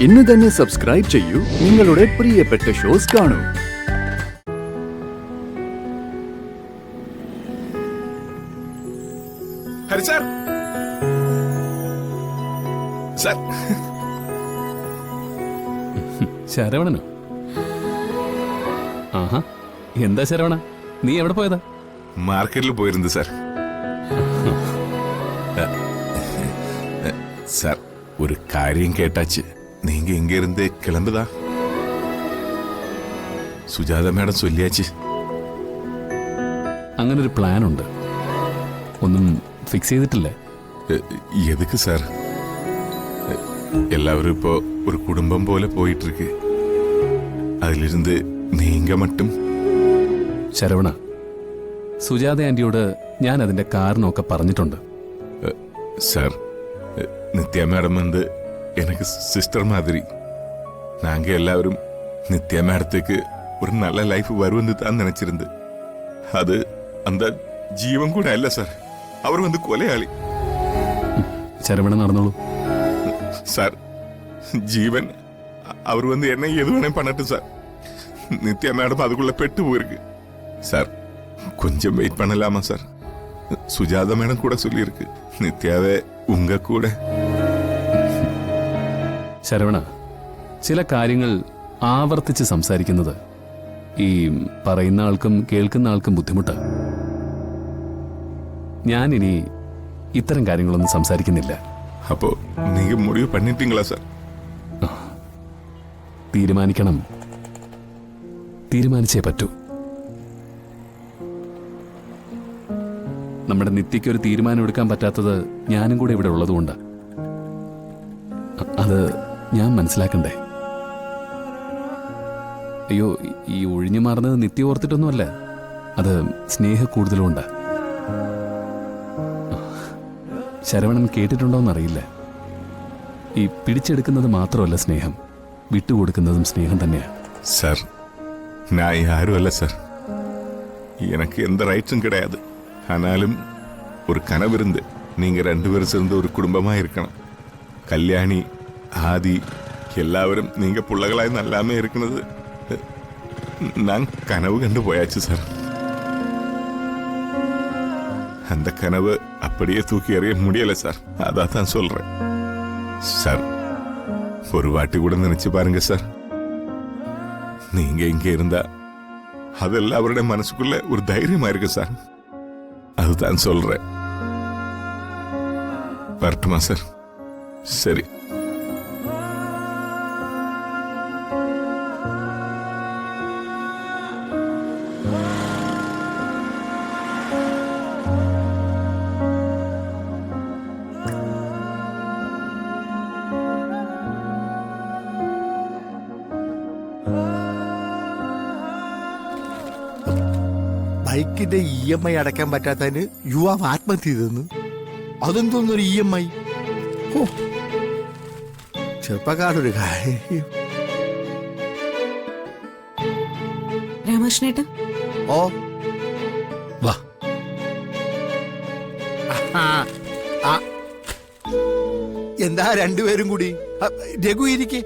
ഇന്ന് തന്നെ സബ്സ്ക്രൈബ് ചെയ്യൂ, നിങ്ങളുടെ പ്രിയപ്പെട്ട ഷോസ് കാണൂ. Hari sir, sir. ശരവണനോ? ആഹാ, എന്താ ശരവണ, നീ എവിടെ പോയതാ? മാർക്കറ്റിൽ പോയിരുന്നു സാർ. സാർ, ഒരു കാര്യം കേട്ടാച്ച് നീങ്ക എങ്ക ഇരുന്ന് കിളമ്പുതാ? സുജാത മേഡം ചൊല്ലിയാച്ച്. അങ്ങനൊരു പ്ലാൻ ഉണ്ട്, ഒന്നും ഫിക്സ് ചെയ്തിട്ടില്ല. എതുക്ക് സാർ? എല്ലാവരും ഇപ്പോ ഒരു കുടുംബം പോലെ പോയിട്ടിരിക്ക്. അതിലിരുന്ന് നീങ്ക മട്ടും. ശരവണ, സുജാത ആന്റിയോട് ഞാൻ അതിന്റെ കാരണമൊക്കെ പറഞ്ഞിട്ടുണ്ട്. സാർ, നിത്യ മേഡം வந்து எனக்கு சிஸ்டர் மாதிரி. நாங்க எல்லாரும் நித்யா மேடத்துக்கு ஒரு நல்ல லைஃப் வரும்னு தான் நினைச்சிருந்து. அது அந்த ஜீவன் கூட இல்ல சார், அவர் வந்து கொலையாளி. ശരവണ നടന്നോളൂ. சார், ஜீவன் அவர் வந்து என்ன எது வேணே பண்ணட்டும் சார். நித்யா மேடம் அதுக்குள்ள பெட்டு போயிருக்கு சார். கொஞ்சம் வெயிட் பண்ணலாமா சார்? சுஜாதா மேடம் கூட சொல்லியிருக்கு, நித்யாவே உங்க கூட. ശരവണ, ചില കാര്യങ്ങൾ ആവർത്തിച്ച് സംസാരിക്കുന്നത് ഈ പറയുന്ന ആൾക്കും കേൾക്കുന്ന ആൾക്കും ബുദ്ധിമുട്ടാ. ഞാനിനി ഇത്തരം കാര്യങ്ങളൊന്നും സംസാരിക്കുന്നില്ല. അപ്പോ നീங்க முடிவு பண்ணிட்டீங்களா സാർ? തീരുമാനിക്കണം, തീരുമാനിച്ചേ പറ്റൂ. നമ്മുടെ നിത്യയ്ക്ക് ഒരു തീരുമാനം എടുക്കാൻ പറ്റാത്തത് ഞാനും കൂടെ ഇവിടെ ഉള്ളതുകൊണ്ടാണ്. അത് ഞാൻ മനസ്സിലാക്കണ്ടേ? അയ്യോ, ഈ ഒഴിഞ്ഞു മാറുന്നത് നിത്യ ഓർത്തിട്ടൊന്നുമല്ല, അത് സ്നേഹ കൂടുതലുമുണ്ട്. ശരവണൻ കേട്ടിട്ടുണ്ടോന്നറിയില്ല, ഈ പിടിച്ചെടുക്കുന്നത് മാത്രമല്ല സ്നേഹം, വിട്ടുകൊടുക്കുന്നതും സ്നേഹം തന്നെയാണ്. സാർ, ഞാൻ யாரும் அல்ல சார். எனக்கு எந்த ரைட்ஸும் கிடையாது. ஆனாலும் ஒரு கனவு இருந்து நீங்க 2 பேரும் சேர்ந்து ஒரு குடும்பமா இருக்கணும். கல்யாணி, ஆதி எல்லாവരും நீங்க புள்ளகளாய் நல்லாமே இருக்கிறது நான் கனவு கண்டு போயாச்சு சார். அந்த கனவு அப்படியே தூக்கி எறிய முடியல சார். அதான் தான் சொல்றேன் சார். ஒரு வாட்டி கூட நினைச்சு பாருங்க சார். நீங்க இங்க இருந்தா அதெல்லாம் அவருடைய மனசுக்குள்ள ஒரு தைரியமா இருக்கு சார். அதுதான் சொல்றேன். வரட்டுமா சார்? சரி. ബൈക്കിന്റെ EMI അടയ്ക്കാൻ പറ്റാത്തതിന് യുവാവ് ആത്മഹത്യ ചെയ്തെന്ന്. അതെന്തോന്നൊരു EMI? ഓ, ചെറുപ്പക്കാരൊരു കാര്യം. രാമകൃഷ്ണേട്ടാ, ഓ വാ. എന്താ രണ്ടുപേരും കൂടി? രഘു ഇരിക്കേ.